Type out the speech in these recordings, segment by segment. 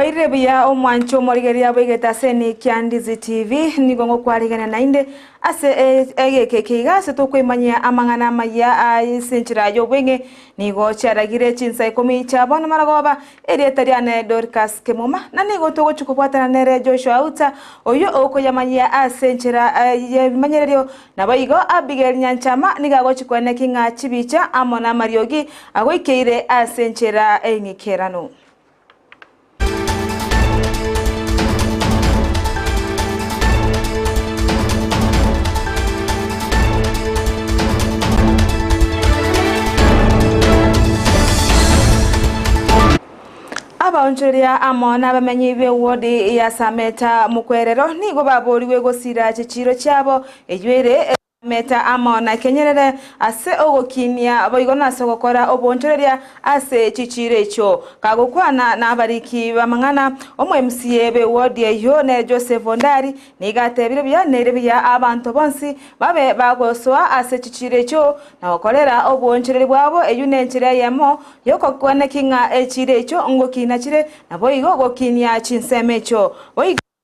Wairebuya omwancho morigeria bwegeta seni kya Ndizi TV nigongo kwarigana nainde ase egekekiga se tokwimanya amangana maya ayisenchira yo bwenge nigo charagire Chinsa Ikomi chabona maragoba erietariane Dorcas Kemuma na nigo togo chukubwatana nere Joshua Auta oyo okoyamanya asenchira yemanyererio nabayigo Abigail Nyanchama nigago chikwene kinga chibicha amona mariogi agoikeire asenchira engikerano. Abaoncheria amona bamenyi be wodi ya Sameta mukwerero nigo baboriwe gosira chiciro cyabo ejwere meta amona kenyerere ase ogokinia abayigona sogokora oboncheria ase chiciro echo kagokwana nabariki bamangana omwe MCA be wodi yo ne Joseph Ondari nigatebire bya nerebya abantu bonsi babe bagoswa ase chiciro echo na okolera obonchereri bwabo eyunenchira yemo yoko kwane kinga echire echo ngokina chire naboyigo gokinia chinsemecho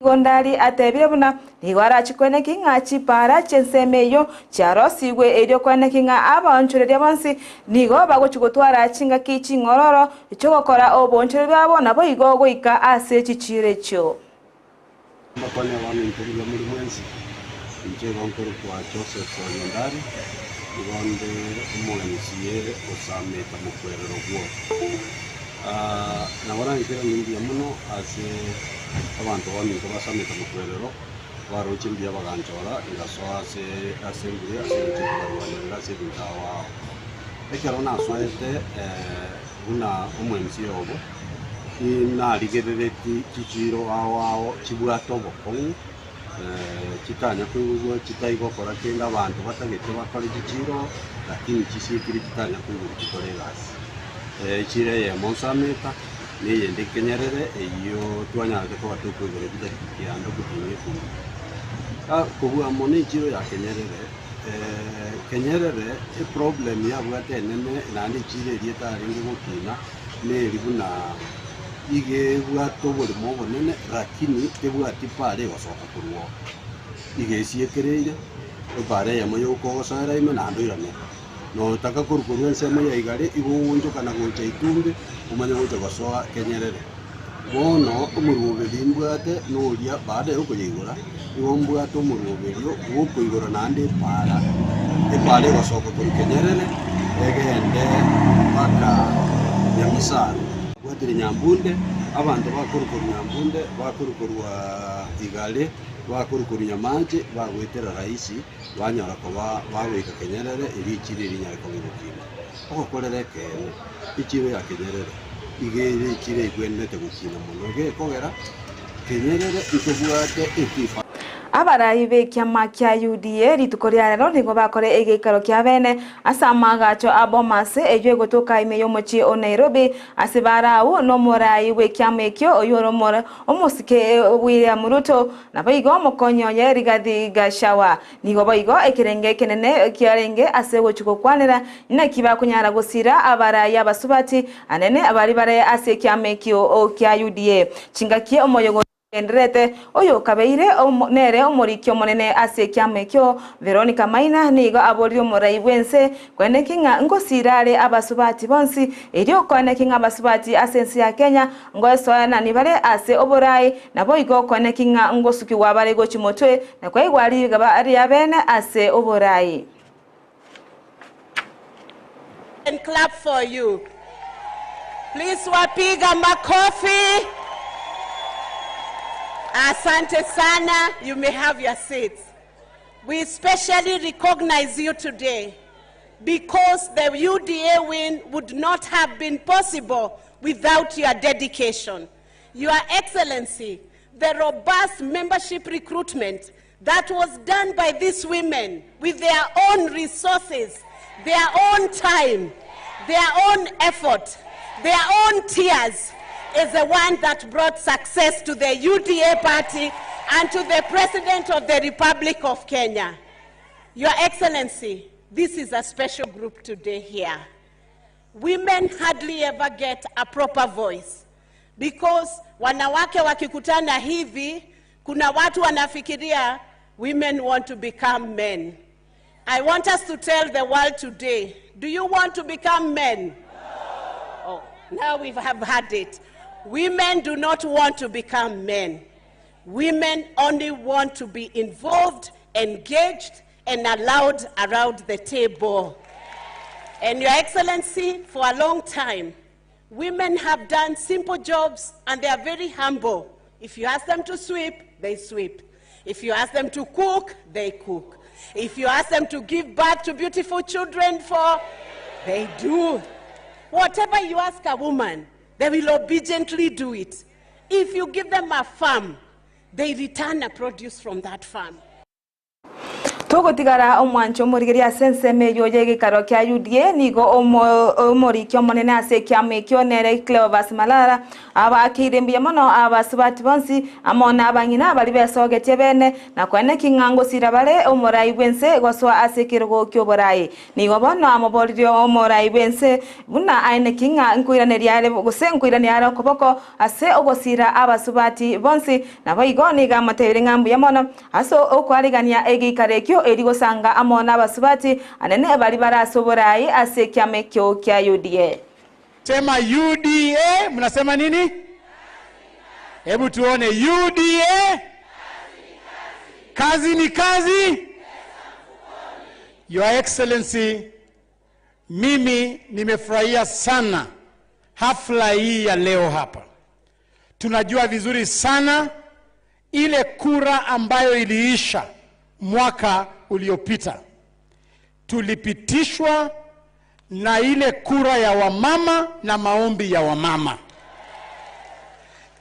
Ondari atebire buna nigwara chikwene kinga chipara chensemeyo charosigwe eryo kwene kinga abanchoreria bonsi nigo bagochigotwara chinga kichingororo ichogokora obonchore bwabo nabo igo goika ase chichire cyo Mapane abantu nturira muri mwenzi nje bankoro kwa Joseph Ondari ibonde umulenziere osameta mukwerero gwo nabona nkira nindiya muno ase abantu bamwe basameta mukwerero barochimbya baganjora ngasoa ase ngire ase ntibarwanira ase bintawa ekero naswaete una omwenzi obo ina ligerereti kichiro awao kibwato bokon kitanya kwigwa kitayigokora kenda abantu batagete bakora kichiro lakini kisikiri kitanya kwigwa kikorerasi chire ye monsameta niye ndikenyerere iyo twanyarage ko batukwigure bidakiyando kutinye kubwa moni chiro ya kenyerere problem ya bwate nene nandi chire rietari ngokina ne libuna ige bwato buri mobo nene lakini tebwati pare basoka kurwo ige siekereire pare ya moyo ko gosara ime nandurane no taka kurukuru ensema ya igare ibunjo kana gocha itumbe umanye gocha basoa kenyerere bono umurube limbwate noria baada yo kuyigura iwombwate umuruberio wo kuyigura nande para epare basoka kuri kenyerere egende maka nyamisaro watiri nyambunde abantu bakurukuru nyambunde bakurukurwa igale bakurukuru nyamanje bagwetera raisi banyara ko baweka kenyerere ibikiri rinyara ko bibukira okokorere kene ikiwe ya kenyerere igere kire gwendete gukina munoge kogera kenyerere ikobwate ikifa abarayi be kyama kya UDA ritukoryanero nigo bakore egekaro kya bene asamagacho abomase ejwe gotoka imeyo mochi o Nairobi asibarawo no morayi we kyama ekyo oyoromora omusike William Ruto nabayigo mukonyonye rigadi gashawa nigo bayigo ekirenge kenene kyarenge asewo chukokwanira na kiba kunyara gusira abarayi abasubati anene abari bare ase kyama ekyo o kya UDA chingakie omoyo Endrete oyo kabeire nere omorikyo monene ase kyamekyo Veronica Maina nigo aborio morai bwense kwene kinga ngosirare abasubati bonsi eryo kwene kinga abasubati asensi ya Kenya ngoso na nibare ase oborai nabo igo kwene kinga ngosuki wabare go chimotwe na kwa igwari gaba ari abene ase oborai. And clap for you. Please wapiga makofi. Asante sana, you may have your seats. We especially recognize you today because the UDA win would not have been possible without your dedication. Your Excellency, the robust membership recruitment that was done by these women with their own resources, their own time, their own effort, their own tears, is the one that brought success to the UDA party and to the President of the Republic of Kenya. Your Excellency, this is a special group today here. Women hardly ever get a proper voice. Because wanawake wakikutana hivi, kuna watu wanafikiria women want to become men. I want us to tell the world today, do you want to become men? Oh, now we have had it. Women do not want to become men. Women only want to be involved, engaged, and allowed around the table. And Your Excellency, for a long time, women have done simple jobs and they are very humble. If you ask them to sweep, they sweep. If you ask them to cook, they cook. If you ask them to give birth to beautiful children they do. Whatever you ask a woman, they will obediently do it. If you give them a farm, they return a produce from that farm. Togo tigara omwancho murigeria sense meyo yege karo kya UDA nigo omori kyo monene ase kya mekyo nere Cleovas Malala aba akirembiye mono abasubati bonsi amona abanyina abali besogetie bene na kwene kingango sirabale omorai bwense goswa ase kirugo kyo borai nigo bono amoboririo omorai bwense buna aine kinga nkuirane yale gose nkuirane yale koboko ase ogosira abasubati bonsi na boigo niga matebire ngambu ya mono aso okwarigania egikare kyo erigo sanga amona basubati anene bali barasoborai ase kyame kyo kya UDA. Sema UDA, mnasema nini? Hebu tuone UDA. Kazi ni kazi. Your Excellency, mimi nimefurahia sana hafla hii ya leo hapa. Tunajua vizuri sana ile kura ambayo iliisha mwaka uliopita. Tulipitishwa na ile kura ya wamama na maombi ya wamama.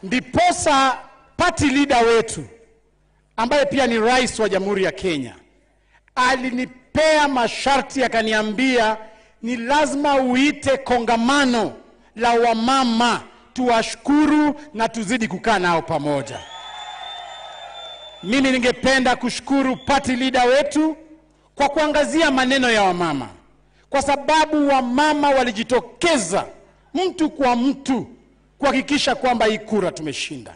Ndiposa party leader wetu ambaye pia ni rais wa Jamhuri ya Kenya alinipea masharti, akaniambia ni lazima uite kongamano la wamama tuwashukuru na tuzidi kukaa nao pamoja. Mimi ningependa kushukuru party leader wetu kwa kuangazia maneno ya wamama, kwa sababu wamama walijitokeza mtu kwa mtu kuhakikisha kwamba hii kura tumeshinda.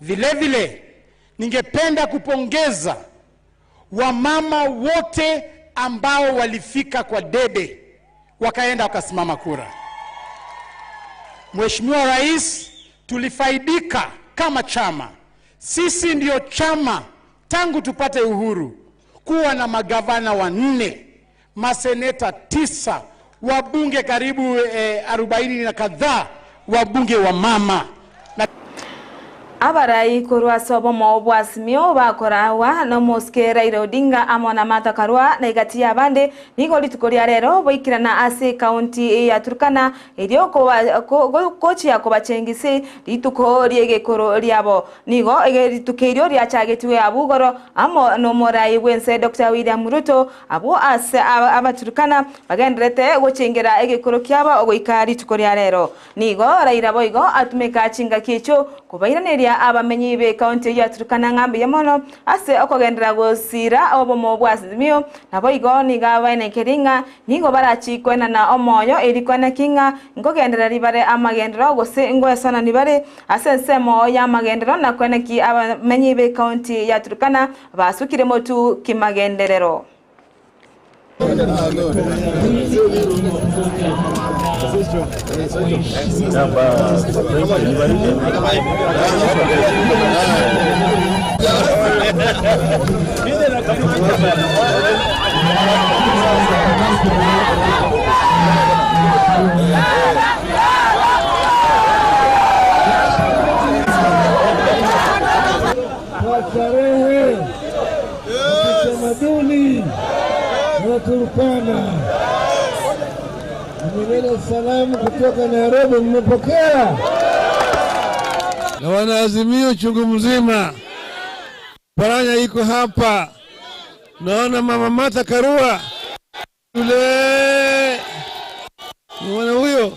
Vile vile ningependa kupongeza wamama wote ambao walifika kwa debe wakaenda wakasimama kura. Mheshimiwa Rais, tulifaidika kama chama. Sisi ndio chama tangu tupate uhuru kuwa na magavana 4, maseneta 9, wabunge karibu 40 na kadhaa, wabunge wa mama. Abarai kurwa sobo mobwasimio bakorawa no moskera irodinga amona matakarwa na igati yabande nigo litukoria rero boikirana ase county ya Turkana irio kochi yako bachengise lituko riege koro riabo nigo litukerio ria chagetiwe abugoro amo no morai wense Dr. William Ruto abo ase abaturkana bagendrete gochengera egekoro kyaba ogoikari tukoria rero nigo raira boigo atumeka chinga kicho kubairaneria abamenyi be county ya Turkana ngambi ya mono ase okogendera gosira obomo bwasimio nabo igo niga baine keringa nigo barachikwena na omoyo erikwana kinga ngogendera ribare amagendero gose ngwesana nibare ase nsemo ya magendero na kwena ki abamenyi be county ya Turkana basukire motu kimagenderero. Turkana. Nimele salamu kutoka Nairobi, mmepokea? Na wanaazimio chungu mzima. Paranya iko hapa. Naona mama Martha Karua. Yule. Mwana huyo?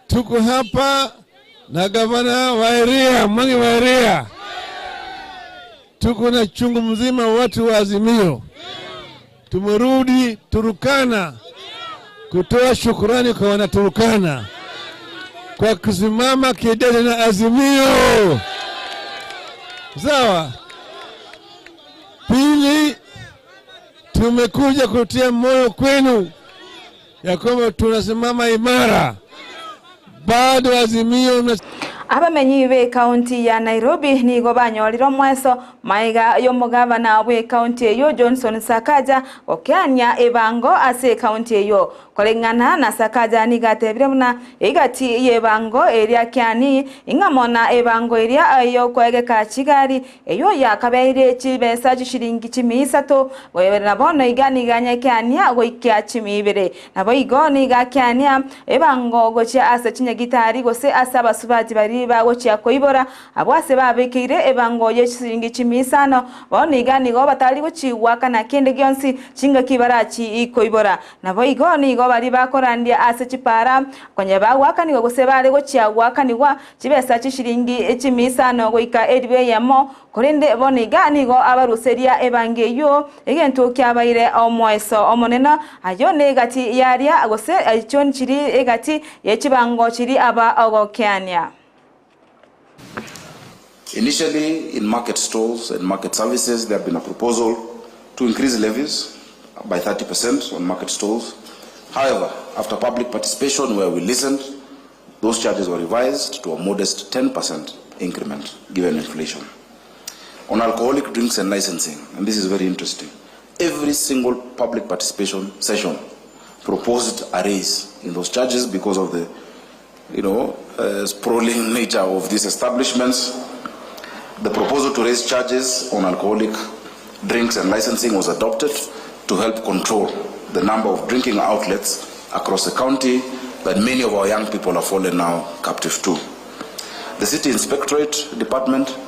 Tuko hapa na gavana Wairia, Mwangi Wairia. Tuko na chungu mzima watu wa Azimio. Tumerudi Turkana kutoa shukrani kwa wanaturkana kwa kusimama kidete na Azimio. Sawa. Pili, tumekuja kutia moyo kwenu ya kwamba tunasimama imara. Bado Azimio na abamenyi be county ya Nairobi nigo banyoliro mweso maiga y'omugavana we county eyo Johnson Sakaja okanya ebango ase county eyo kolengana na Sakaja nigatebire buna igati yebango eria kyani ingamona ebango eria ayo kwegeka Kigali eyo yakabeire kibesa gishiringi 300 webera nabono igani ganya kyania goikya 200 nabo igoni gakyania ebango gocha ase kinyagitari gose asaba subati bari bagocha koibora abwase babekire ebango yeshiringi 500 boni igani go batali gochiwa kana kende gyonsi chinga kibarachi ikoibora nabo igoni go bari bakorandia ase chipara konye bagwakani gose bale gochiagwakanirwa kibesa kishiringi 500 goika edwe yamo korende boni igani go abaruseria ebangeyo egento kyabaire omweso omonena ayo negati yaria gose ichon chiri egati yechibango chiri aba ogokyania. Initially, in market stalls and market services, there had been a proposal to increase levies by 30% on market stalls. However, after public participation where we listened, those charges were revised to a modest 10% increment given inflation. On alcoholic drinks and licensing, and this is very interesting, every single public participation session proposed a raise in those charges because of the sprawling nature of these establishments. The proposal to raise charges on alcoholic drinks and licensing was adopted to help control the number of drinking outlets across the county that many of our young people have fallen now captive to. The City Inspectorate Department,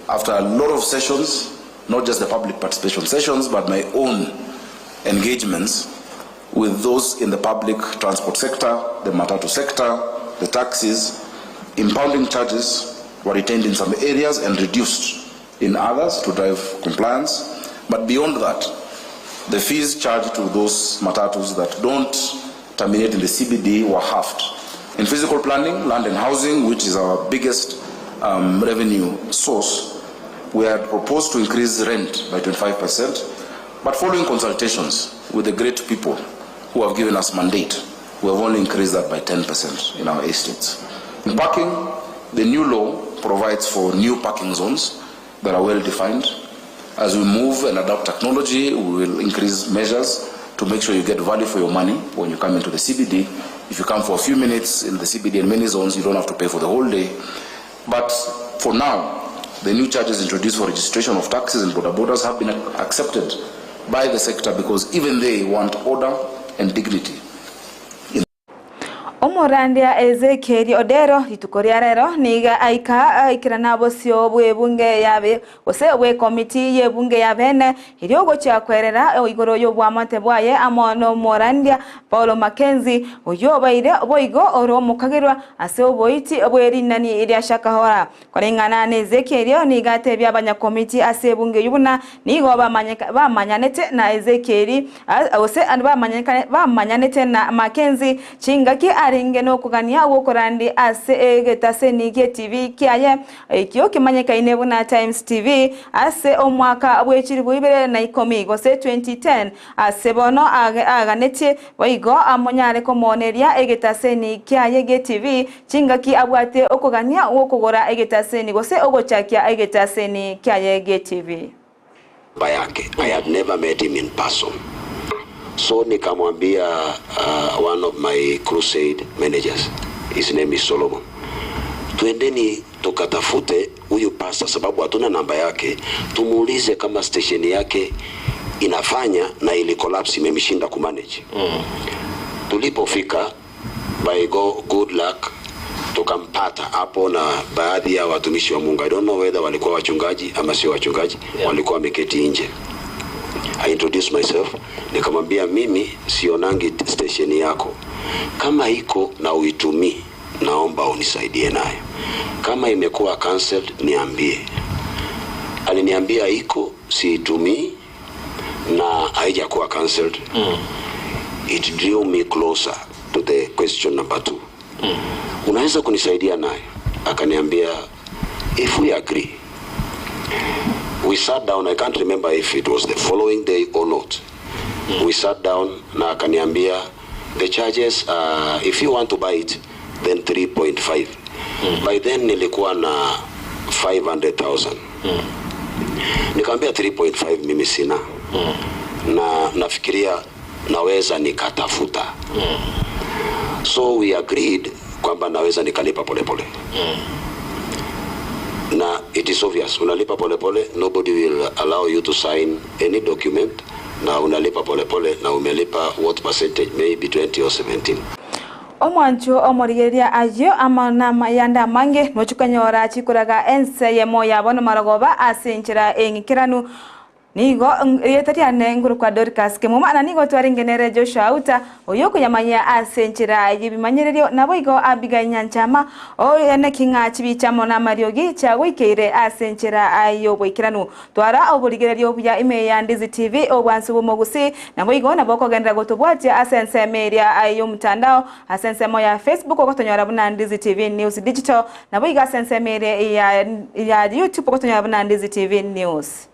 after a lot of sessions, not just the public participation sessions, but my own engagements with those in the public transport sector, the matatu sector, the taxis, impounding charges were retained in some areas and reduced in others to drive compliance. But beyond that, the fees charged to those matatus that don't terminate in the CBD were halved. In physical planning, land and housing, which is our biggest revenue source, we had proposed to increase rent by 25%, but following consultations with the great people who have given us mandate, we have only increased that by 10% in our estates. In parking, the new law provides for new parking zones that are well defined. As we move and adopt technology, we will increase measures to make sure you get value for your money when you come into the CBD. If you come for a few minutes in the CBD and many zones, you don't have to pay for the whole day. But for now, the new charges introduced for registration of taxis and border borders have been accepted by the sector because even they want order and dignity. Omorandia Ezekiel Odero itukoria rero niga aika ikirana bosio bwebunge yabe ose we committee yebunge yabene iriogo cha kwerera igoro yo bwamate bwaye amono Morandia Paulo Mackenzie oyo baire boigo oro mukagirwa ase oboiti obweri nani iria shakahora korengana ne Ezekiel niga tebya abanya committee ase bunge yubuna nigo bamanyanete na Ezekiel ose bamanyanete na Mackenzie chingaki ringeno kugania wokorandi ase egetase nige TV kiaye ikyo kimanyeka inebuna Times TV ase omwaka bwechiri bwibere na Ikomi gose 2010 ase bono aganete boigo amonyare komoneria egetase ni kiaye ge TV chingaki abwate okugania wokogora egetase ni gose ogochakia egetase ni kiaye ge TV bayake. I had never met him in person. So nikamwambia one of my crusade managers, his name is Solomon, tuendeni tukatafute huyu pastor sababu hatuna namba yake, tumuulize kama station yake inafanya na ili collapse imemshinda kumanage. Tulipofika, by good luck, tukampata hapo na baadhi ya watumishi wa Mungu. I don't know whether walikuwa wachungaji ama sio wachungaji, walikuwa wameketi nje. I introduced myself, nikamwambia mimi sionangi station yako. Kama iko na uitumii, naomba unisaidie nayo. Kama imekuwa cancelled, niambie. Aliniambia iko, siitumii na haijakuwa cancelled. It drew me closer to the question number 2. unaweza kunisaidia naye? Akaniambia, if we agree. We sat down, I can't remember if it was the following day or not. We sat down na akaniambia, the charges, if you want to buy it, then 3.5. By then nilikuwa na 500,000. Nikamwambia 3.5 mimi sina. Na nafikiria naweza nikatafuta. So we agreed kwamba naweza nikalipa pole pole. Na it is obvious, unalipa pole pole, nobody will allow you to sign any document. Na unalipa pole pole na umelipa what percentage, maybe 20 or 17. Omwancho omorigeria ayo amana mayanda mange nochukanyora chikuraga ense yemo yabono maragoba asenchira engikiranu nigo yetatiane nguru kwa Dorcas Kemuma na nigo twaringenere Joshua Auta oyoko yamanya asenchira yibimanyererio nabo igo abiga nyanchama o ene kinga chibichamo na mariogi cha wikeire asenchira ayo bwikiranu twara oburigererio bya ime ya Ndizi TV obwansu bumugusi nabo igo nabo kogendera gotobwatia asense media ayo mtandao asense moya Facebook okotonyora buna Ndizi TV News Digital nabo iga asense media ya YouTube okotonyora buna Ndizi TV News.